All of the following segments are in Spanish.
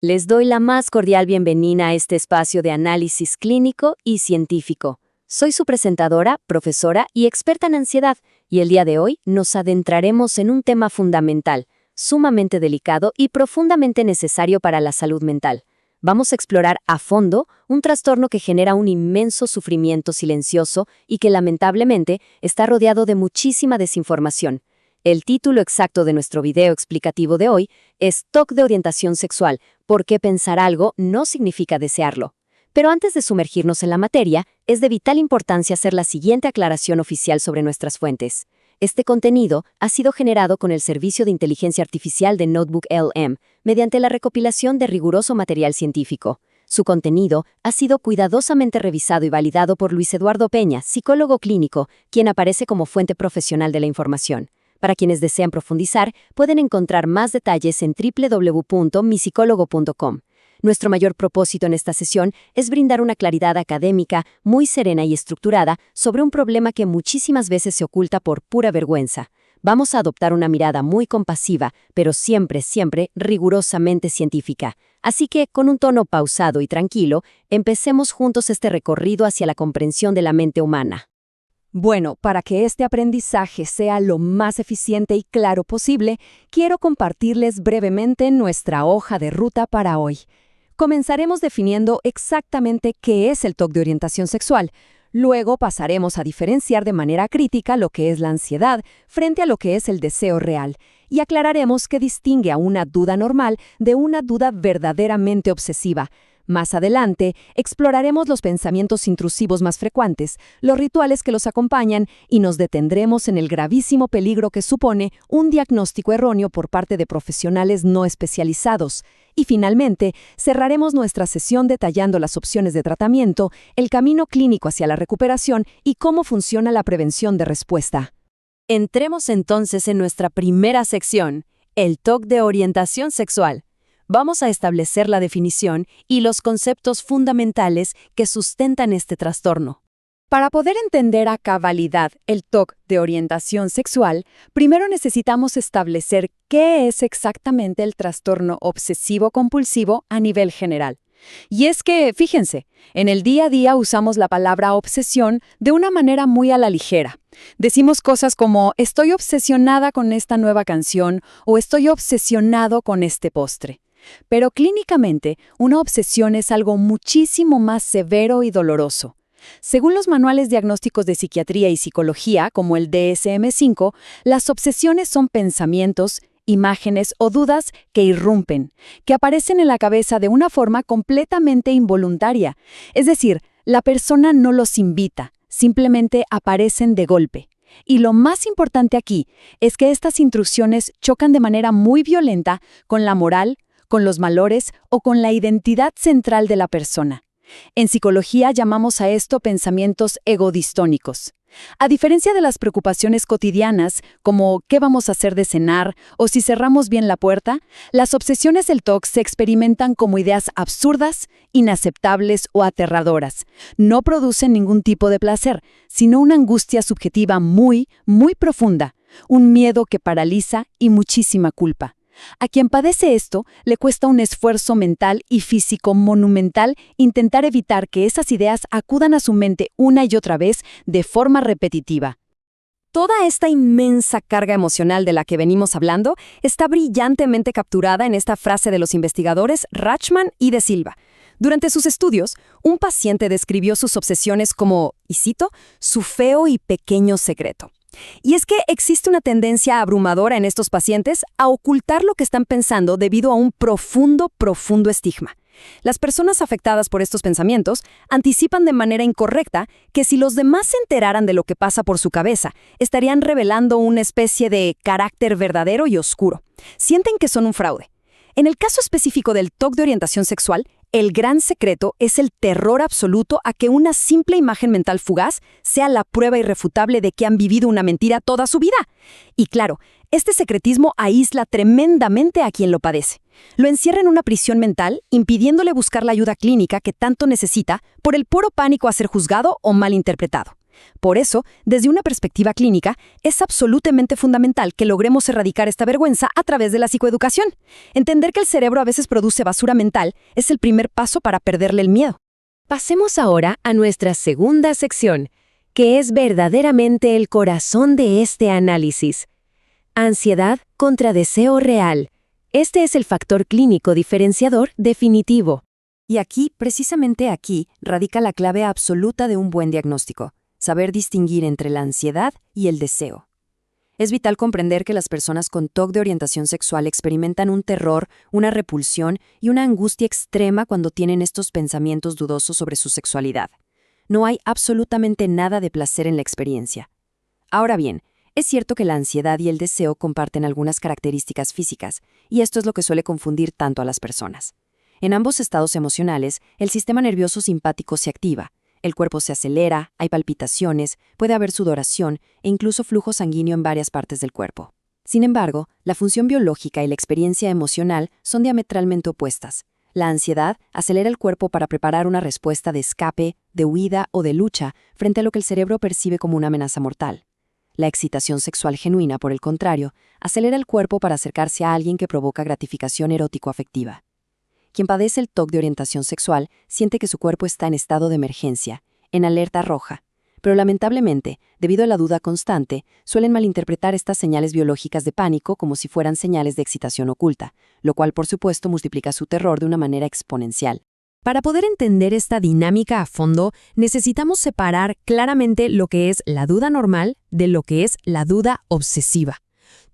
Les doy la más cordial bienvenida a este espacio de análisis clínico y científico. Soy su presentadora, profesora y experta en ansiedad, y el día de hoy nos adentraremos en un tema fundamental, sumamente delicado y profundamente necesario para la salud mental. Vamos a explorar a fondo un trastorno que genera un inmenso sufrimiento silencioso y que lamentablemente está rodeado de muchísima desinformación. El título exacto de nuestro video explicativo de hoy es TOC de orientación sexual, ¿por qué pensar algo no significa desearlo? Pero antes de sumergirnos en la materia, es de vital importancia hacer la siguiente aclaración oficial sobre nuestras fuentes. Este contenido ha sido generado con el servicio de inteligencia artificial de NotebookLM mediante la recopilación de riguroso material científico. Su contenido ha sido cuidadosamente revisado y validado por Luis Eduardo Peña, psicólogo clínico, quien aparece como fuente profesional de la información. Para quienes desean profundizar, pueden encontrar más detalles en www.misicólogo.com. Nuestro mayor propósito en esta sesión es brindar una claridad académica muy serena y estructurada sobre un problema que muchísimas veces se oculta por pura vergüenza. Vamos a adoptar una mirada muy compasiva, pero siempre rigurosamente científica. Así que, con un tono pausado y tranquilo, empecemos juntos este recorrido hacia la comprensión de la mente humana. Bueno, para que este aprendizaje sea lo más eficiente y claro posible, quiero compartirles brevemente nuestra hoja de ruta para hoy. Comenzaremos definiendo exactamente qué es el TOC de orientación sexual. Luego pasaremos a diferenciar de manera crítica lo que es la ansiedad frente a lo que es el deseo real, y aclararemos qué distingue a una duda normal de una duda verdaderamente obsesiva. Más adelante, exploraremos los pensamientos intrusivos más frecuentes, los rituales que los acompañan y nos detendremos en el gravísimo peligro que supone un diagnóstico erróneo por parte de profesionales no especializados. Y finalmente, cerraremos nuestra sesión detallando las opciones de tratamiento, el camino clínico hacia la recuperación y cómo funciona la prevención de respuesta. Entremos entonces en nuestra primera sección, el TOC de orientación sexual. Vamos a establecer la definición y los conceptos fundamentales que sustentan este trastorno. Para poder entender a cabalidad el TOC de orientación sexual, primero necesitamos establecer qué es exactamente el trastorno obsesivo-compulsivo a nivel general. Y es que, fíjense, en el día a día usamos la palabra obsesión de una manera muy a la ligera. Decimos cosas como estoy obsesionada con esta nueva canción o estoy obsesionado con este postre. Pero clínicamente, una obsesión es algo muchísimo más severo y doloroso. Según los manuales diagnósticos de psiquiatría y psicología, como el DSM-5, las obsesiones son pensamientos, imágenes o dudas que irrumpen, que aparecen en la cabeza de una forma completamente involuntaria. Es decir, la persona no los invita, simplemente aparecen de golpe. Y lo más importante aquí es que estas intrusiones chocan de manera muy violenta con la moral, con los valores o con la identidad central de la persona. En psicología llamamos a esto pensamientos egodistónicos. A diferencia de las preocupaciones cotidianas, como ¿qué vamos a hacer de cenar? O si cerramos bien la puerta, las obsesiones del TOC se experimentan como ideas absurdas, inaceptables o aterradoras. No producen ningún tipo de placer, sino una angustia subjetiva muy profunda, un miedo que paraliza y muchísima culpa. A quien padece esto, le cuesta un esfuerzo mental y físico monumental intentar evitar que esas ideas acudan a su mente una y otra vez de forma repetitiva. Toda esta inmensa carga emocional de la que venimos hablando está brillantemente capturada en esta frase de los investigadores Rachman y De Silva. Durante sus estudios, un paciente describió sus obsesiones como, y cito, su feo y pequeño secreto. Y es que existe una tendencia abrumadora en estos pacientes a ocultar lo que están pensando debido a un profundo estigma. Las personas afectadas por estos pensamientos anticipan de manera incorrecta que si los demás se enteraran de lo que pasa por su cabeza, estarían revelando una especie de carácter verdadero y oscuro. Sienten que son un fraude. En el caso específico del TOC de orientación sexual, el gran secreto es el terror absoluto a que una simple imagen mental fugaz sea la prueba irrefutable de que han vivido una mentira toda su vida. Y claro, este secretismo aísla tremendamente a quien lo padece. Lo encierra en una prisión mental, impidiéndole buscar la ayuda clínica que tanto necesita por el puro pánico a ser juzgado o malinterpretado. Por eso, desde una perspectiva clínica, es absolutamente fundamental que logremos erradicar esta vergüenza a través de la psicoeducación. Entender que el cerebro a veces produce basura mental es el primer paso para perderle el miedo. Pasemos ahora a nuestra segunda sección, que es verdaderamente el corazón de este análisis. Ansiedad contra deseo real. Este es el factor clínico diferenciador definitivo. Y aquí, precisamente aquí, radica la clave absoluta de un buen diagnóstico: saber distinguir entre la ansiedad y el deseo. Es vital comprender que las personas con TOC de orientación sexual experimentan un terror, una repulsión y una angustia extrema cuando tienen estos pensamientos dudosos sobre su sexualidad. No hay absolutamente nada de placer en la experiencia. Ahora bien, es cierto que la ansiedad y el deseo comparten algunas características físicas, y esto es lo que suele confundir tanto a las personas. En ambos estados emocionales, el sistema nervioso simpático se activa, el cuerpo se acelera, hay palpitaciones, puede haber sudoración e incluso flujo sanguíneo en varias partes del cuerpo. Sin embargo, la función biológica y la experiencia emocional son diametralmente opuestas. La ansiedad acelera el cuerpo para preparar una respuesta de escape, de huida o de lucha frente a lo que el cerebro percibe como una amenaza mortal. La excitación sexual genuina, por el contrario, acelera el cuerpo para acercarse a alguien que provoca gratificación erótico-afectiva. Quien padece el TOC de orientación sexual siente que su cuerpo está en estado de emergencia, en alerta roja, pero lamentablemente, debido a la duda constante, suelen malinterpretar estas señales biológicas de pánico como si fueran señales de excitación oculta, lo cual por supuesto multiplica su terror de una manera exponencial. Para poder entender esta dinámica a fondo, necesitamos separar claramente lo que es la duda normal de lo que es la duda obsesiva.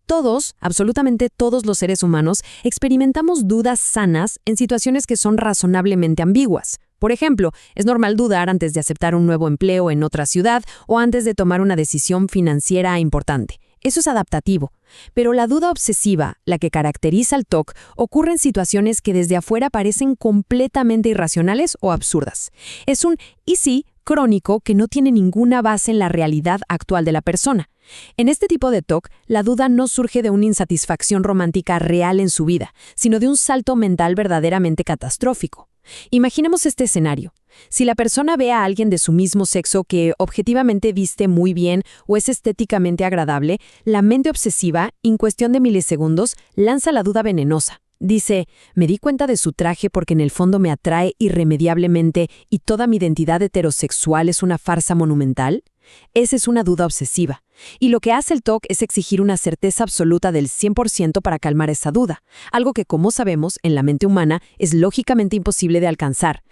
Todos, absolutamente todos los seres humanos, experimentamos dudas sanas en situaciones que son razonablemente ambiguas. Por ejemplo, es normal dudar antes de aceptar un nuevo empleo en otra ciudad o antes de tomar una decisión financiera importante. Eso es adaptativo. Pero la duda obsesiva, la que caracteriza al TOC, ocurre en situaciones que desde afuera parecen completamente irracionales o absurdas. Es un «y sí» crónico que no tiene ninguna base en la realidad actual de la persona. En este tipo de TOC, la duda no surge de una insatisfacción romántica real en su vida, sino de un salto mental verdaderamente catastrófico. Imaginemos este escenario. Si la persona ve a alguien de su mismo sexo que objetivamente viste muy bien o es estéticamente agradable, la mente obsesiva, en cuestión de milisegundos, lanza la duda venenosa. Dice, me di cuenta de su traje porque en el fondo me atrae irremediablemente y toda mi identidad heterosexual es una farsa monumental. Esa es una duda obsesiva. Y lo que hace el TOC es exigir una certeza absoluta del 100% para calmar esa duda, algo que, como sabemos, en la mente humana es lógicamente imposible de alcanzar.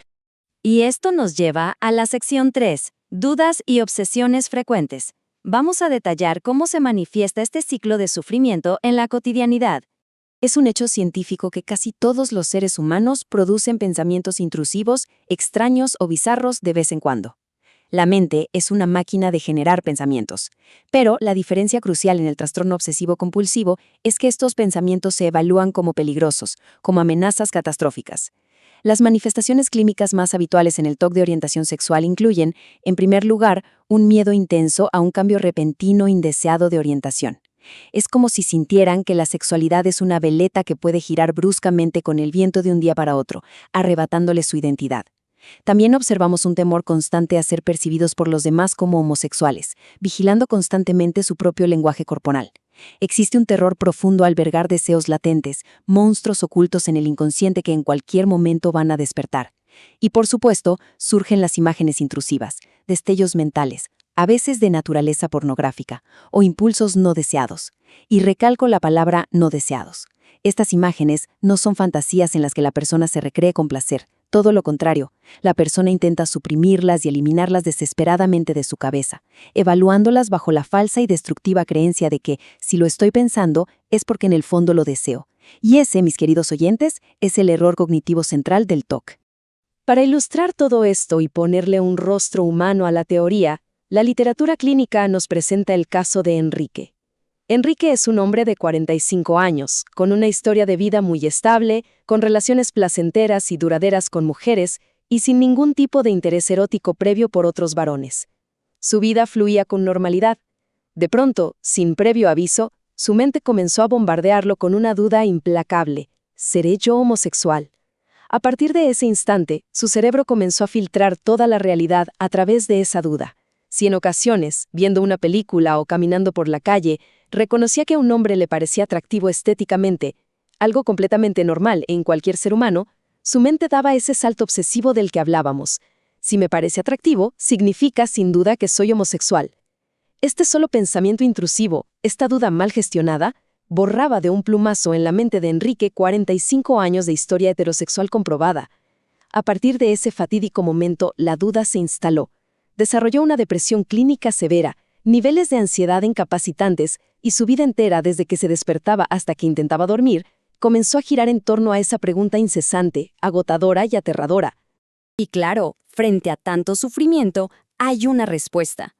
Y esto nos lleva a la sección 3, dudas y obsesiones frecuentes. Vamos a detallar cómo se manifiesta este ciclo de sufrimiento en la cotidianidad. Es un hecho científico que casi todos los seres humanos producen pensamientos intrusivos, extraños o bizarros de vez en cuando. La mente es una máquina de generar pensamientos, pero la diferencia crucial en el trastorno obsesivo-compulsivo es que estos pensamientos se evalúan como peligrosos, como amenazas catastróficas. Las manifestaciones clínicas más habituales en el TOC de orientación sexual incluyen, en primer lugar, un miedo intenso a un cambio repentino indeseado de orientación. Es como si sintieran que la sexualidad es una veleta que puede girar bruscamente con el viento de un día para otro, arrebatándole su identidad. También observamos un temor constante a ser percibidos por los demás como homosexuales, vigilando constantemente su propio lenguaje corporal. Existe un terror profundo a albergar deseos latentes, monstruos ocultos en el inconsciente que en cualquier momento van a despertar. Y por supuesto, surgen las imágenes intrusivas, destellos mentales, a veces de naturaleza pornográfica, o impulsos no deseados. Y recalco la palabra no deseados. Estas imágenes no son fantasías en las que la persona se recree con placer. Todo lo contrario, la persona intenta suprimirlas y eliminarlas desesperadamente de su cabeza, evaluándolas bajo la falsa y destructiva creencia de que, si lo estoy pensando, es porque en el fondo lo deseo. Y ese, mis queridos oyentes, es el error cognitivo central del TOC. Para ilustrar todo esto y ponerle un rostro humano a la teoría, la literatura clínica nos presenta el caso de Enrique. Enrique es un hombre de 45 años, con una historia de vida muy estable, con relaciones placenteras y duraderas con mujeres y sin ningún tipo de interés erótico previo por otros varones. Su vida fluía con normalidad. De pronto, sin previo aviso, su mente comenzó a bombardearlo con una duda implacable: ¿seré yo homosexual? A partir de ese instante, su cerebro comenzó a filtrar toda la realidad a través de esa duda. Si en ocasiones, viendo una película o caminando por la calle, reconocía que a un hombre le parecía atractivo estéticamente, algo completamente normal en cualquier ser humano, su mente daba ese salto obsesivo del que hablábamos. Si me parece atractivo, significa sin duda que soy homosexual. Este solo pensamiento intrusivo, esta duda mal gestionada, borraba de un plumazo en la mente de Enrique 45 años de historia heterosexual comprobada. A partir de ese fatídico momento, la duda se instaló. Desarrolló una depresión clínica severa, niveles de ansiedad incapacitantes, y su vida entera, desde que se despertaba hasta que intentaba dormir, comenzó a girar en torno a esa pregunta incesante, agotadora y aterradora. Y claro, frente a tanto sufrimiento, hay una respuesta.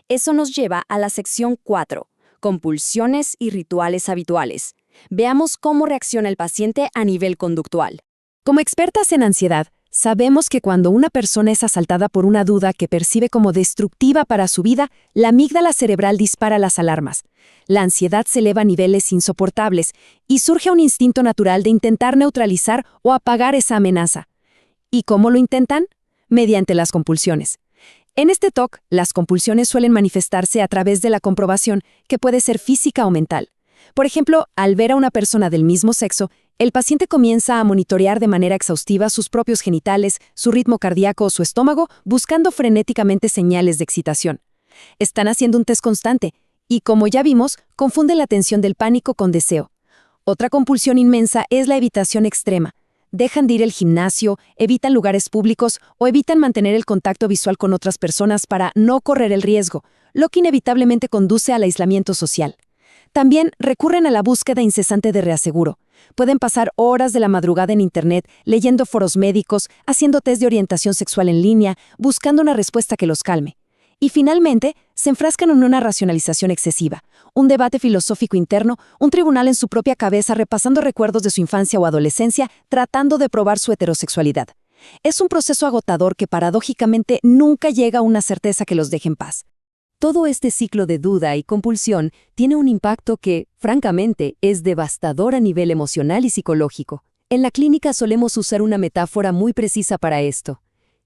Eso nos lleva a la sección 4, compulsiones y rituales habituales. Veamos cómo reacciona el paciente a nivel conductual. Como expertas en ansiedad, sabemos que cuando una persona es asaltada por una duda que percibe como destructiva para su vida, la amígdala cerebral dispara las alarmas. La ansiedad se eleva a niveles insoportables y surge un instinto natural de intentar neutralizar o apagar esa amenaza. ¿Y cómo lo intentan? Mediante las compulsiones. En este TOC, las compulsiones suelen manifestarse a través de la comprobación, que puede ser física o mental. Por ejemplo, al ver a una persona del mismo sexo, el paciente comienza a monitorear de manera exhaustiva sus propios genitales, su ritmo cardíaco o su estómago, buscando frenéticamente señales de excitación. Están haciendo un test constante y, como ya vimos, confunden la tensión del pánico con deseo. Otra compulsión inmensa es la evitación extrema. Dejan de ir al gimnasio, evitan lugares públicos o evitan mantener el contacto visual con otras personas para no correr el riesgo, lo que inevitablemente conduce al aislamiento social. También recurren a la búsqueda incesante de reaseguro. Pueden pasar horas de la madrugada en Internet, leyendo foros médicos, haciendo test de orientación sexual en línea, buscando una respuesta que los calme. Y finalmente, se enfrascan en una racionalización excesiva, un debate filosófico interno, un tribunal en su propia cabeza repasando recuerdos de su infancia o adolescencia, tratando de probar su heterosexualidad. Es un proceso agotador que paradójicamente nunca llega a una certeza que los deje en paz. Todo este ciclo de duda y compulsión tiene un impacto que, francamente, es devastador a nivel emocional y psicológico. En la clínica solemos usar una metáfora muy precisa para esto.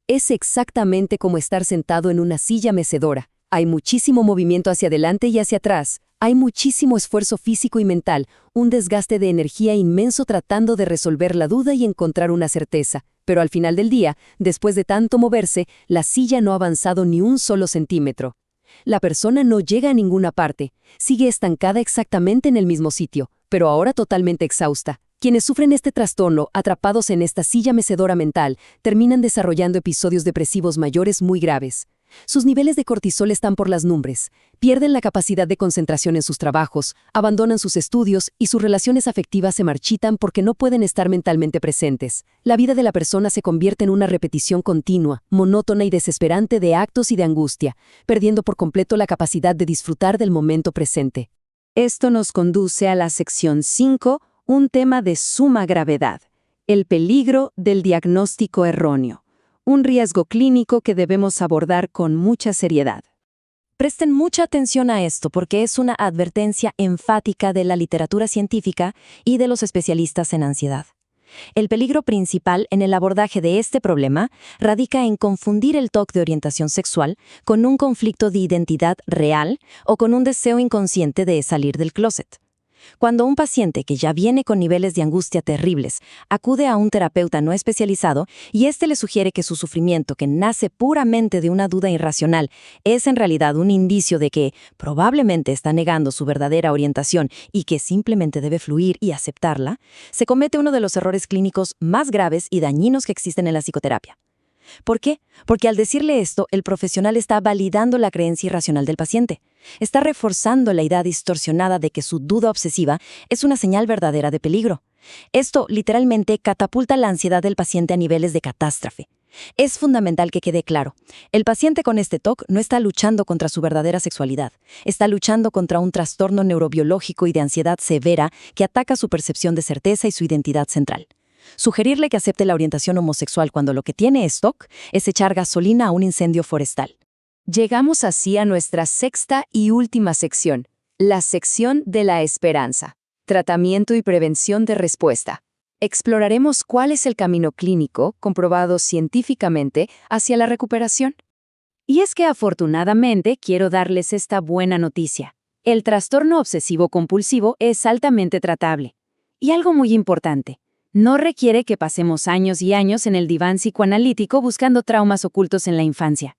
Es exactamente como estar sentado en una silla mecedora. Hay muchísimo movimiento hacia adelante y hacia atrás. Hay muchísimo esfuerzo físico y mental, un desgaste de energía inmenso tratando de resolver la duda y encontrar una certeza. Pero al final del día, después de tanto moverse, la silla no ha avanzado ni un solo centímetro. La persona no llega a ninguna parte, sigue estancada exactamente en el mismo sitio, pero ahora totalmente exhausta. Quienes sufren este trastorno, atrapados en esta silla mecedora mental, terminan desarrollando episodios depresivos mayores muy graves. Sus niveles de cortisol están por las nubes, pierden la capacidad de concentración en sus trabajos, abandonan sus estudios y sus relaciones afectivas se marchitan porque no pueden estar mentalmente presentes. La vida de la persona se convierte en una repetición continua, monótona y desesperante de actos y de angustia, perdiendo por completo la capacidad de disfrutar del momento presente. Esto nos conduce a la sección 5, un tema de suma gravedad: el peligro del diagnóstico erróneo. Un riesgo clínico que debemos abordar con mucha seriedad. Presten mucha atención a esto porque es una advertencia enfática de la literatura científica y de los especialistas en ansiedad. El peligro principal en el abordaje de este problema radica en confundir el TOC de orientación sexual con un conflicto de identidad real o con un deseo inconsciente de salir del closet. Cuando un paciente que ya viene con niveles de angustia terribles acude a un terapeuta no especializado y éste le sugiere que su sufrimiento, que nace puramente de una duda irracional, es en realidad un indicio de que probablemente está negando su verdadera orientación y que simplemente debe fluir y aceptarla, se comete uno de los errores clínicos más graves y dañinos que existen en la psicoterapia. ¿Por qué? Porque al decirle esto, el profesional está validando la creencia irracional del paciente. Está reforzando la idea distorsionada de que su duda obsesiva es una señal verdadera de peligro. Esto, literalmente, catapulta la ansiedad del paciente a niveles de catástrofe. Es fundamental que quede claro. El paciente con este TOC no está luchando contra su verdadera sexualidad. Está luchando contra un trastorno neurobiológico y de ansiedad severa que ataca su percepción de certeza y su identidad central. Sugerirle que acepte la orientación homosexual cuando lo que tiene es TOC es echar gasolina a un incendio forestal. Llegamos así a nuestra sexta y última sección, la sección de la esperanza, tratamiento y prevención de respuesta. Exploraremos cuál es el camino clínico, comprobado científicamente, hacia la recuperación. Y es que afortunadamente quiero darles esta buena noticia. El trastorno obsesivo-compulsivo es altamente tratable. Y algo muy importante, no requiere que pasemos años y años en el diván psicoanalítico buscando traumas ocultos en la infancia.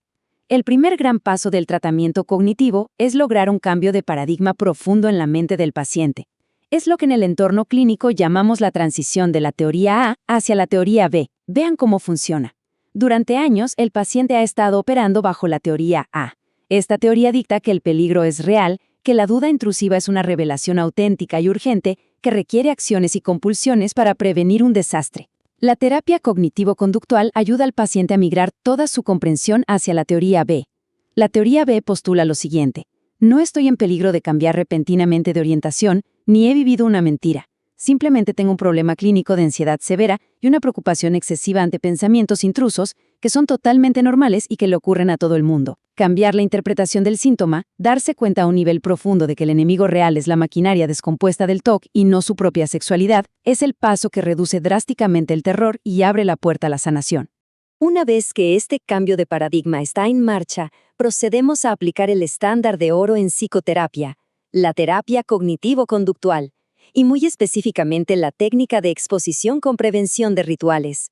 El primer gran paso del tratamiento cognitivo es lograr un cambio de paradigma profundo en la mente del paciente. Es lo que en el entorno clínico llamamos la transición de la teoría A hacia la teoría B. Vean cómo funciona. Durante años, el paciente ha estado operando bajo la teoría A. Esta teoría dicta que el peligro es real, que la duda intrusiva es una revelación auténtica y urgente que requiere acciones y compulsiones para prevenir un desastre. La terapia cognitivo-conductual ayuda al paciente a migrar toda su comprensión hacia la teoría B. La teoría B postula lo siguiente: no estoy en peligro de cambiar repentinamente de orientación, ni he vivido una mentira. Simplemente tengo un problema clínico de ansiedad severa y una preocupación excesiva ante pensamientos intrusos que son totalmente normales y que le ocurren a todo el mundo. Cambiar la interpretación del síntoma, darse cuenta a un nivel profundo de que el enemigo real es la maquinaria descompuesta del TOC y no su propia sexualidad, es el paso que reduce drásticamente el terror y abre la puerta a la sanación. Una vez que este cambio de paradigma está en marcha, procedemos a aplicar el estándar de oro en psicoterapia, la terapia cognitivo-conductual, y muy específicamente la técnica de exposición con prevención de rituales.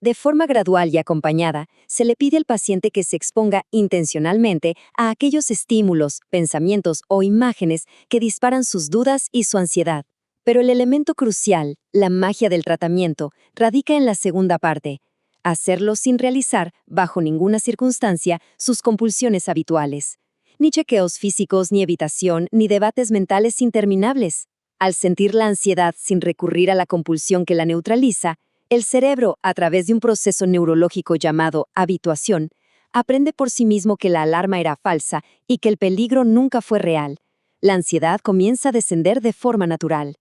De forma gradual y acompañada, se le pide al paciente que se exponga intencionalmente a aquellos estímulos, pensamientos o imágenes que disparan sus dudas y su ansiedad. Pero el elemento crucial, la magia del tratamiento, radica en la segunda parte: hacerlo sin realizar, bajo ninguna circunstancia, sus compulsiones habituales. Ni chequeos físicos, ni evitación, ni debates mentales interminables. Al sentir la ansiedad sin recurrir a la compulsión que la neutraliza, el cerebro, a través de un proceso neurológico llamado habituación, aprende por sí mismo que la alarma era falsa y que el peligro nunca fue real. La ansiedad comienza a descender de forma natural.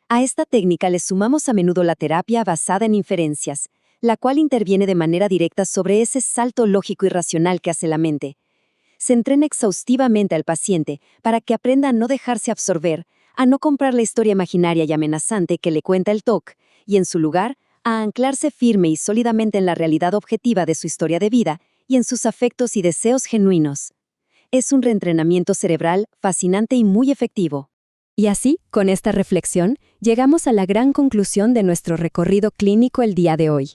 A esta técnica le sumamos a menudo la terapia basada en inferencias, la cual interviene de manera directa sobre ese salto lógico y racional que hace la mente. Se entrena exhaustivamente al paciente para que aprenda a no dejarse absorber, a no comprar la historia imaginaria y amenazante que le cuenta el TOC, y en su lugar, a anclarse firme y sólidamente en la realidad objetiva de su historia de vida y en sus afectos y deseos genuinos. Es un reentrenamiento cerebral fascinante y muy efectivo. Y así, con esta reflexión, llegamos a la gran conclusión de nuestro recorrido clínico el día de hoy.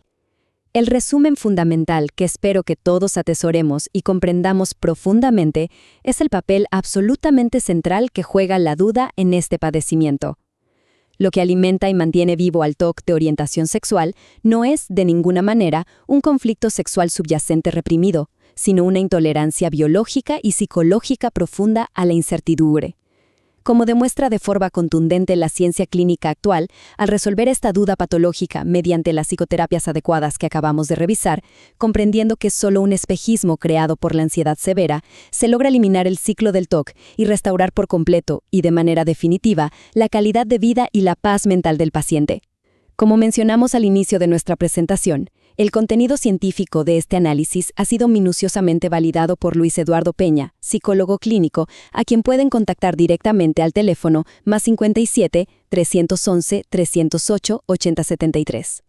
El resumen fundamental que espero que todos atesoremos y comprendamos profundamente es el papel absolutamente central que juega la duda en este padecimiento. Lo que alimenta y mantiene vivo al TOC de orientación sexual no es, de ninguna manera, un conflicto sexual subyacente reprimido, sino una intolerancia biológica y psicológica profunda a la incertidumbre. Como demuestra de forma contundente la ciencia clínica actual, al resolver esta duda patológica mediante las psicoterapias adecuadas que acabamos de revisar, comprendiendo que es solo un espejismo creado por la ansiedad severa, se logra eliminar el ciclo del TOC y restaurar por completo y de manera definitiva la calidad de vida y la paz mental del paciente. Como mencionamos al inicio de nuestra presentación, el contenido científico de este análisis ha sido minuciosamente validado por Luis Eduardo Peña, psicólogo clínico, a quien pueden contactar directamente al teléfono +57 311 308 8073.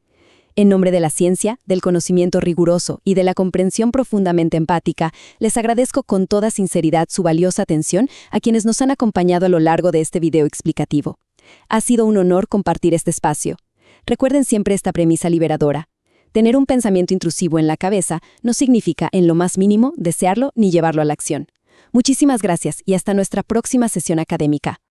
En nombre de la ciencia, del conocimiento riguroso y de la comprensión profundamente empática, les agradezco con toda sinceridad su valiosa atención a quienes nos han acompañado a lo largo de este video explicativo. Ha sido un honor compartir este espacio. Recuerden siempre esta premisa liberadora: tener un pensamiento intrusivo en la cabeza no significa, en lo más mínimo, desearlo ni llevarlo a la acción. Muchísimas gracias y hasta nuestra próxima sesión académica.